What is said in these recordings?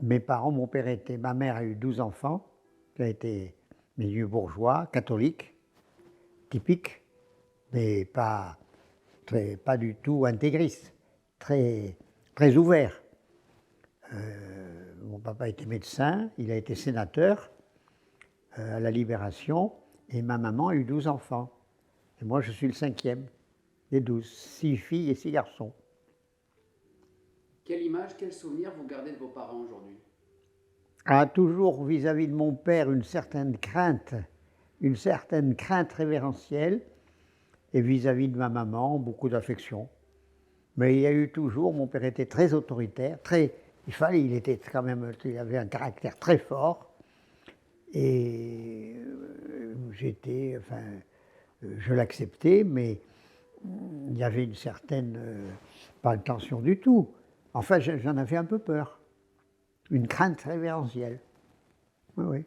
mes parents, ma mère a eu 12 enfants, qui a été milieu bourgeois, catholique, typique, mais pas du tout intégriste, très, très ouvert. Mon papa était médecin, il a été sénateur à la Libération, et ma maman a eu 12 enfants. Et moi, je suis le 5e des 12, 6 filles et 6 garçons. Quelle image, quel souvenir vous gardez de vos parents aujourd'hui? Toujours vis-à-vis de mon père une certaine crainte révérentielle, et vis-à-vis de ma maman, beaucoup d'affection. Mais il y a eu toujours, mon père était très autoritaire, il était quand même, il avait un caractère très fort, et je l'acceptais, mais il y avait une certaine, pas de tension du tout. Enfin, j'en avais un peu peur, une crainte révérentielle. Oui, oui.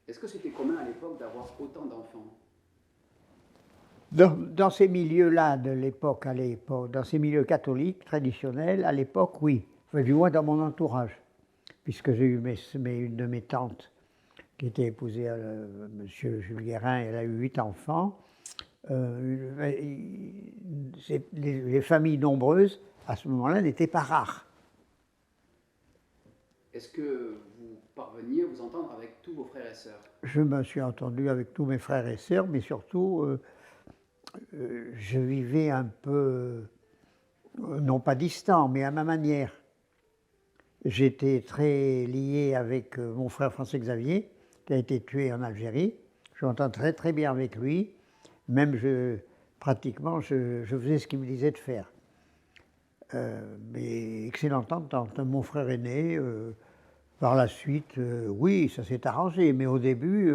Est-ce que c'était commun à l'époque d'avoir autant d'enfants? Dans ces milieux-là de l'époque, dans ces milieux catholiques traditionnels, à l'époque, oui. Enfin, du moins dans mon entourage, puisque j'ai eu une de mes tantes qui était épousée à Monsieur Jules Guérin, elle a eu 8 enfants. Les familles nombreuses, à ce moment-là, n'étaient pas rares. Est-ce que vous parveniez à vous entendre avec tous vos frères et sœurs? Je me suis entendu avec tous mes frères et sœurs, mais surtout, je vivais un peu, non pas distant, mais à ma manière. J'étais très lié avec mon frère François Xavier, qui a été tué en Algérie. Je m'entends très très bien avec lui. Même pratiquement, je faisais ce qu'il me disait de faire. Mais excellente entente. Mon frère aîné, par la suite, oui, ça s'est arrangé, mais au début,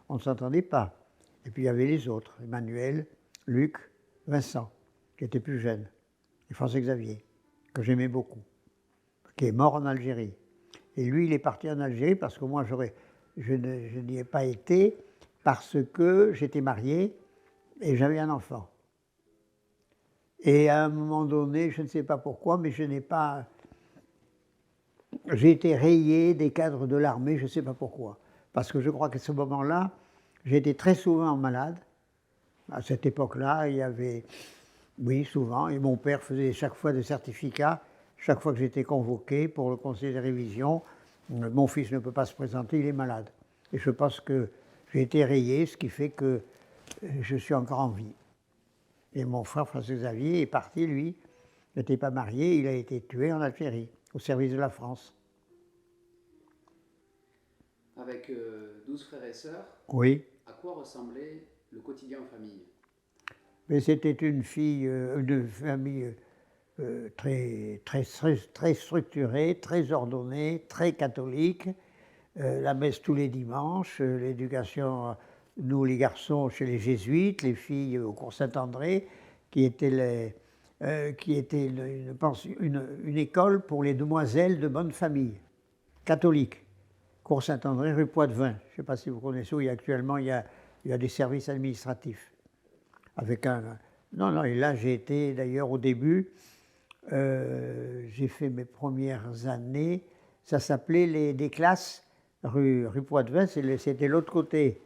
on ne s'entendait pas. Et puis il y avait les autres, Emmanuel, Luc, Vincent, qui étaient plus jeunes, et François Xavier, que j'aimais beaucoup, qui est mort en Algérie. Et lui, il est parti en Algérie parce que moi, je n'y ai pas été parce que j'étais marié et j'avais un enfant. Et à un moment donné, je ne sais pas pourquoi, mais j'ai été rayé des cadres de l'armée, je ne sais pas pourquoi. Parce que je crois qu'à ce moment-là, j'étais très souvent malade. À cette époque-là, il y avait, oui, souvent, et mon père faisait chaque fois des certificats, chaque fois que j'étais convoqué pour le conseil de révision, mon fils ne peut pas se présenter, il est malade. Et je pense que j'ai été rayé, ce qui fait que je suis encore en vie. Et mon frère François Xavier est parti, lui, n'était pas marié, il a été tué en Algérie, au service de la France. Avec 12 frères et sœurs, Oui. à quoi ressemblait le quotidien en famille? Mais c'était une famille très structurée, très ordonnée, très catholique. La messe tous les dimanches, l'éducation, nous les garçons chez les jésuites, les filles au cours Saint-André, qui était une école pour les demoiselles de bonne famille, catholique. Cours Saint-André, rue Poitevin. Je ne sais pas si vous connaissez où actuellement il y a des services administratifs. Non, et là j'ai été d'ailleurs au début, j'ai fait mes premières années, ça s'appelait des classes rue Poitevin, c'était l'autre côté.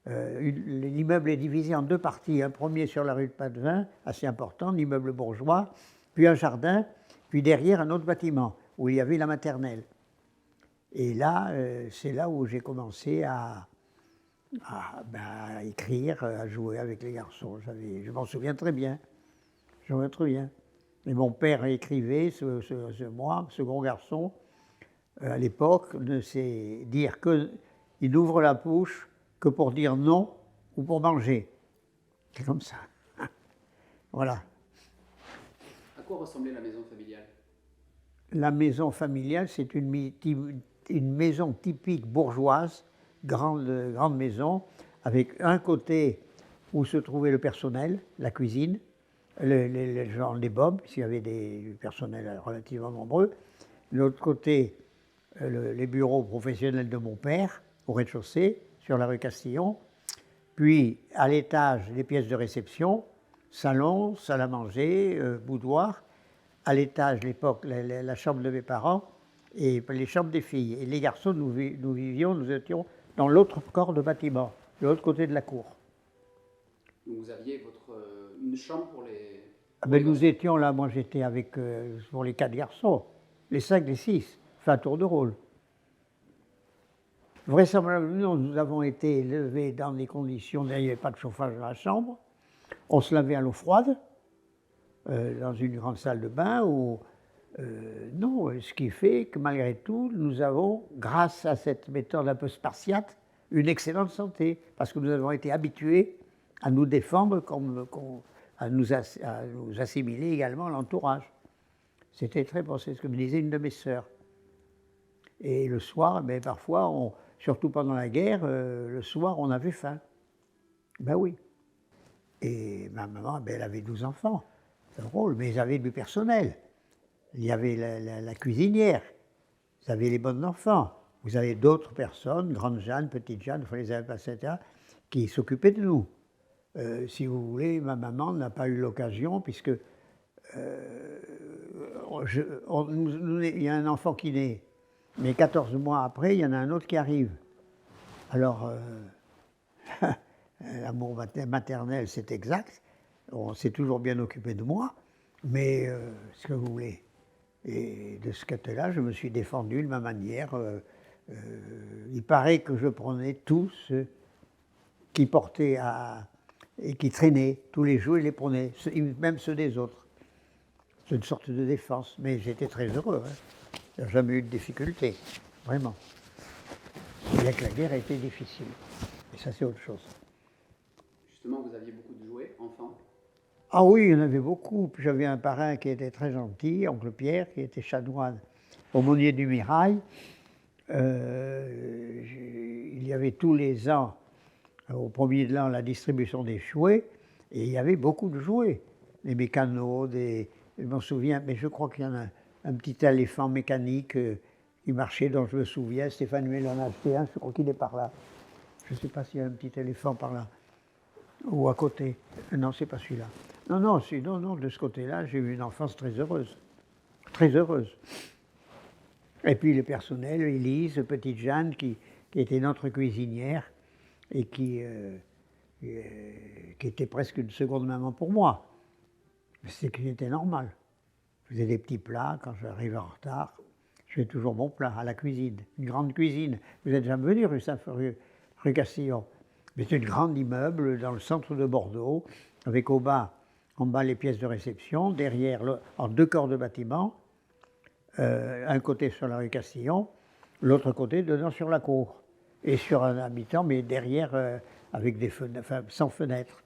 L'immeuble est divisé en deux parties, un premier sur la rue de Poitevin, assez important, l'immeuble bourgeois, puis un jardin, puis derrière un autre bâtiment où il y avait la maternelle. Et là, c'est là où j'ai commencé à écrire, à jouer avec les garçons. Je m'en souviens très bien. Je m'en souviens très bien. Et mon père écrivait, ce gros garçon, à l'époque, ne sait dire il n'ouvre la bouche que pour dire non ou pour manger. C'est comme ça. Voilà. À quoi ressemblait la maison familiale? La maison familiale, c'est une maison typique bourgeoise, grande maison, avec un côté où se trouvait le personnel, la cuisine, les bobs, s'il y avait du personnel relativement nombreux. De l'autre côté, les bureaux professionnels de mon père, au rez-de-chaussée, sur la rue Castillon. Puis, à l'étage, les pièces de réception, salon, salle à manger, boudoir. À l'étage, l'époque, la chambre de mes parents, et les chambres des filles. Et les garçons, nous étions dans l'autre corps de bâtiment, de l'autre côté de la cour. Donc vous aviez une chambre pour Ah ben, nous étions là, moi j'étais avec, pour les 4 garçons, les 5, les 6, fait un tour de rôle. Vraisemblablement, nous avons été élevés dans des conditions, il n'y avait pas de chauffage dans la chambre, on se lavait à l'eau froide, dans une grande salle de bain, non, ce qui fait que malgré tout, nous avons, grâce à cette méthode un peu spartiate, une excellente santé, parce que nous avons été habitués à nous défendre, à nous assimiler également à l'entourage. C'était très bon, c'est ce que me disait une de mes sœurs. Et le soir, mais parfois, surtout pendant la guerre, le soir, on avait faim. Ben oui. Et ma maman, ben, elle avait 12 enfants, c'est drôle, mais ils avaient du personnel. Il y avait la cuisinière, vous avez les bonnes enfants, vous avez d'autres personnes, grande Jeanne, petite Jeanne, il faut les appeler, etc., qui s'occupaient de nous. Si vous voulez, ma maman n'a pas eu l'occasion, puisque il y a un enfant qui naît, mais 14 mois après, il y en a un autre qui arrive. Alors, l'amour maternel, c'est exact, on s'est toujours bien occupé de moi, mais ce que vous voulez. Et de ce côté-là, je me suis défendu de ma manière. Il paraît que je prenais tous ceux qui portaient et qui traînaient tous les jours, je les prenais, même ceux des autres. C'est une sorte de défense, mais j'étais très heureux. Hein. Il n'y a jamais eu de difficulté, vraiment. Bien que la guerre a été difficile. Et ça, c'est autre chose. Justement, vous aviez beaucoup de jouets, enfants? Ah oui, il y en avait beaucoup. Puis j'avais un parrain qui était très gentil, oncle Pierre, qui était chanoine aumônier du Mirail. Il y avait tous les ans, au premier de l'an, la distribution des jouets, et il y avait beaucoup de jouets. Des mécanos, je m'en souviens, mais je crois qu'il y en a un petit éléphant mécanique qui marchait, dont je me souviens. Stéphane Huel en a acheté un, je crois qu'il est par là. Je ne sais pas s'il y a un petit éléphant par là, ou à côté. Non, c'est pas celui-là. Non, non, de ce côté-là, j'ai eu une enfance très heureuse. Très heureuse. Et puis le personnel, Élise, petite Jeanne, qui était notre cuisinière et qui était presque une seconde maman pour moi. C'était normal. Je faisais des petits plats quand j'arrivais en retard. Je fais toujours mon plat à la cuisine, une grande cuisine. Vous êtes jamais venu rue Castillon. Mais c'est un grand immeuble dans le centre de Bordeaux, avec en bas les pièces de réception, derrière, en 2 corps de bâtiment, un côté sur la rue Castillon, l'autre côté dedans sur la cour, et sur un habitant, mais derrière, avec des fenêtres, enfin, sans fenêtres.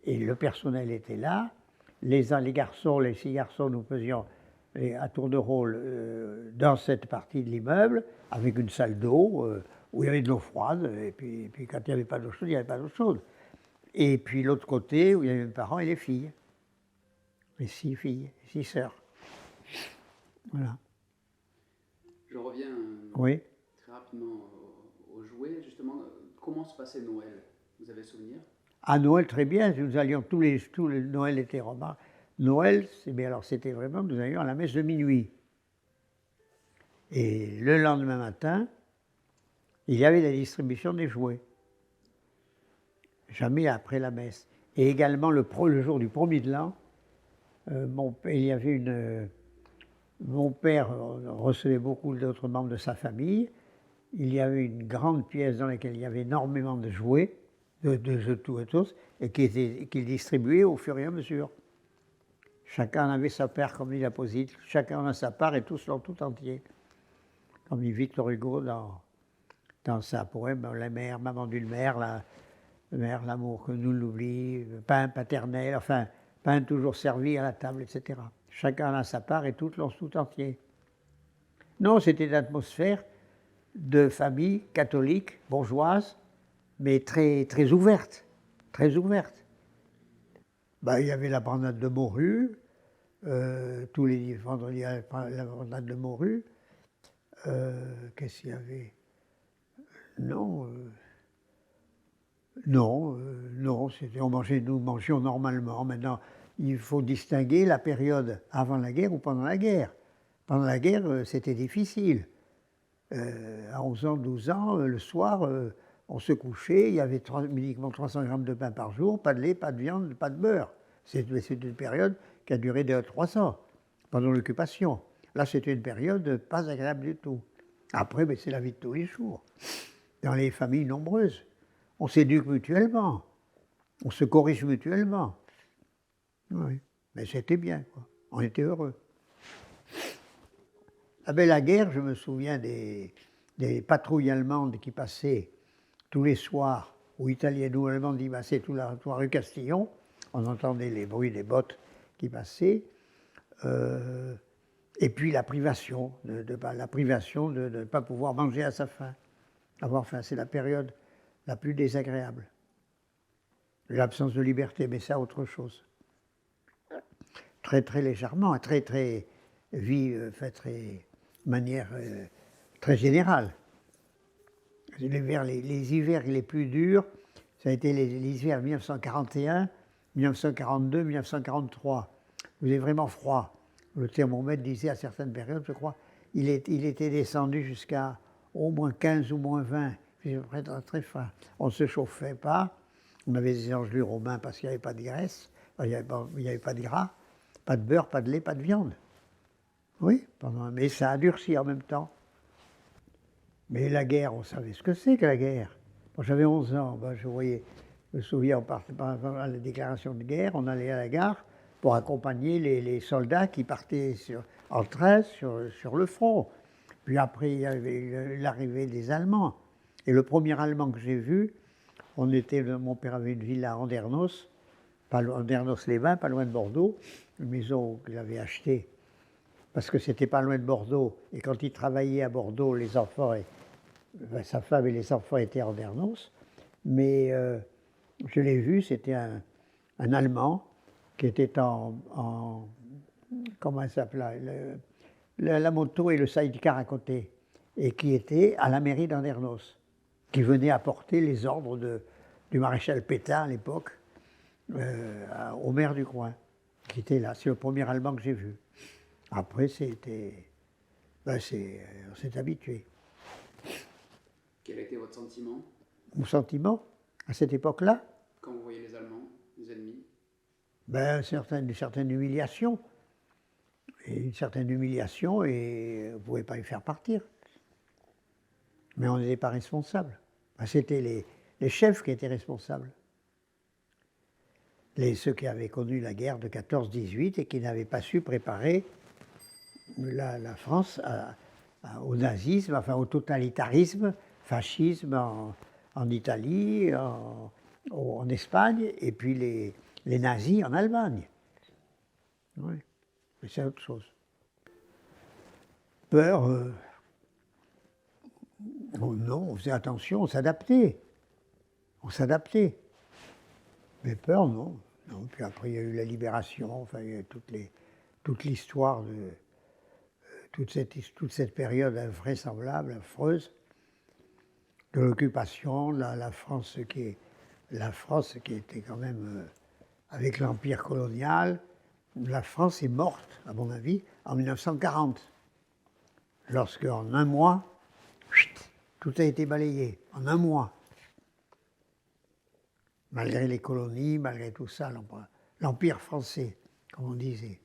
Et le personnel était là, les 6 garçons, nous faisions à tour de rôle dans cette partie de l'immeuble, avec une salle d'eau, où il y avait de l'eau froide, et puis quand il n'y avait pas d'eau chaude, il n'y avait pas d'eau chaude. Et puis l'autre côté, où il y avait mes parents et les filles. Les 6 filles, 6 sœurs. Voilà. Je reviens Oui. très rapidement aux jouets. Justement, comment se passait Noël? Vous avez souvenir? À Noël, très bien. Nous allions tous les Noël était remarquable. Noël, c'était vraiment, nous allions à la messe de minuit. Et le lendemain matin, il y avait la distribution des jouets. Jamais après la messe. Et également le jour du premier de l'an, mon père recevait beaucoup d'autres membres de sa famille. Il y avait une grande pièce dans laquelle il y avait énormément de jouets, de jeux de tout et tous, et qu'il distribuait au fur et à mesure. Chacun avait sa part, comme dit l'Aposite, chacun a sa part et tous l'ont tout entier. Comme dit Victor Hugo dans sa poème « La mère, maman d'une mère, la mère, l'amour que nous l'oublie, pain paternel, enfin, pain toujours servi à la table, etc. » Chacun a sa part et tous l'ont tout entier. Non, c'était une atmosphère de famille catholique, bourgeoise, mais très, très ouverte, très ouverte. Il y avait la promenade de morue, tous les vendredis, la promenade de morue. Qu'est-ce qu'il y avait? Non, non, nous mangions normalement. Maintenant, il faut distinguer la période avant la guerre ou pendant la guerre. Pendant la guerre, c'était difficile. À 11 ans, 12 ans, le soir, on se couchait, il y avait uniquement 300 grammes de pain par jour, pas de lait, pas de viande, pas de beurre. C'est une période qui a duré 3 ans, pendant l'occupation. Là, c'était une période pas agréable du tout. Après, ben, c'est la vie de tous les jours. Dans les familles nombreuses, on s'éduque mutuellement, on se corrige mutuellement. Oui, mais c'était bien, quoi. On était heureux. Ah ben, la guerre, je me souviens des patrouilles allemandes qui passaient tous les soirs, ou italiennes ou allemandes qui passaient toute la rue Castillon. On entendait les bruits des bottes qui passaient. Et puis la privation, de ne pas pouvoir manger à sa faim. Avoir faim, c'est la période la plus désagréable. L'absence de liberté, mais ça, autre chose. Très, très légèrement, très, manière très générale. Les hivers les plus durs, ça a été les hivers 1941, 1942, 1943. Il faisait vraiment froid. Le thermomètre disait à certaines périodes, je crois, il était descendu jusqu'à au moins 15 ou moins 20. C'était très, très froid. On ne se chauffait pas. On avait des engelures aux mains parce qu'il n'y avait pas de graisse, il n'y avait pas de gras, pas de beurre, pas de lait, pas de viande. Oui, mais ça a durci en même temps. Mais la guerre, on savait ce que c'est que la guerre. Quand j'avais 11 ans, ben, je me souviens, on partait à la déclaration de guerre, on allait à la gare pour accompagner les soldats qui partaient en train sur le front. Puis après, il y avait l'arrivée des Allemands. Et le premier Allemand que j'ai vu, mon père avait une villa à Andernos, Andernos-les-Bains, pas loin de Bordeaux, une maison qu'il avait achetée parce que c'était pas loin de Bordeaux. Et quand il travaillait à Bordeaux, sa femme et les enfants étaient à Andernos. Mais je l'ai vu, c'était un Allemand qui était comment ça s'appelait, la moto et le sidecar à côté, et qui était à la mairie d'Andernos, qui venait apporter les ordres du maréchal Pétain à l'époque, au maire du coin, qui était là. C'est le premier Allemand que j'ai vu. Après, on s'est habitué. Quel était votre sentiment? Mon sentiment, à cette époque-là? Quand vous voyez les Allemands, les ennemis? Ben, une certaine humiliation. Et on ne pouvait pas les faire partir. Mais on n'était pas responsable. Ben, c'était les chefs qui étaient responsables. Ceux qui avaient connu la guerre de 14-18 et qui n'avaient pas su préparer la France au nazisme, enfin au totalitarisme, fascisme en Italie, en Espagne, et puis les nazis en Allemagne. Oui, mais c'est autre chose. Peur, oh non, on faisait attention, on s'adaptait. Mais peur, non. Non. Puis après, il y a eu la libération, enfin, il y a toute l'histoire de toute cette période invraisemblable, affreuse, de l'occupation, la France qui était quand même avec l'empire colonial. La France est morte, à mon avis, en 1940, lorsque en un mois, tout a été balayé, en un mois. Malgré les colonies, malgré tout ça, l'empire français, comme on disait.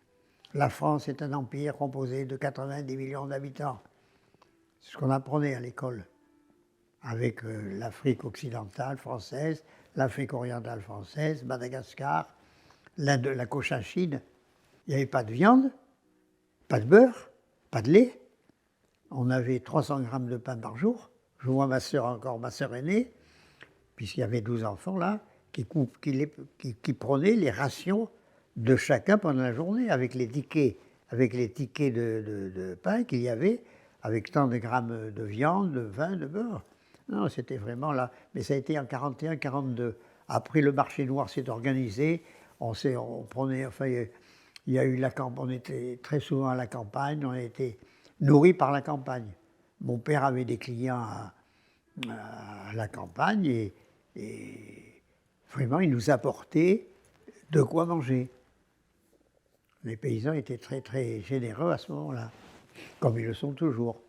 La France est un empire composé de 90 millions d'habitants. C'est ce qu'on apprenait à l'école, avec l'Afrique occidentale française, l'Afrique orientale française, Madagascar, la Cochinchine. Il n'y avait pas de viande, pas de beurre, pas de lait. On avait 300 grammes de pain par jour. Je vois ma sœur aînée, puisqu'il y avait 12 enfants là, qui prenaient les rations de chacun pendant la journée, avec les tickets de pain qu'il y avait, avec tant de grammes de viande, de vin, de beurre. Non, c'était vraiment là. Mais ça a été en 41-42. Après, le marché noir s'est organisé. On prenait, enfin, il y a eu on était très souvent à la campagne, on a été nourris par la campagne. Mon père avait des clients à la campagne et vraiment, il nous apportait de quoi manger. Les paysans étaient très, très généreux à ce moment-là. comme ils le sont toujours.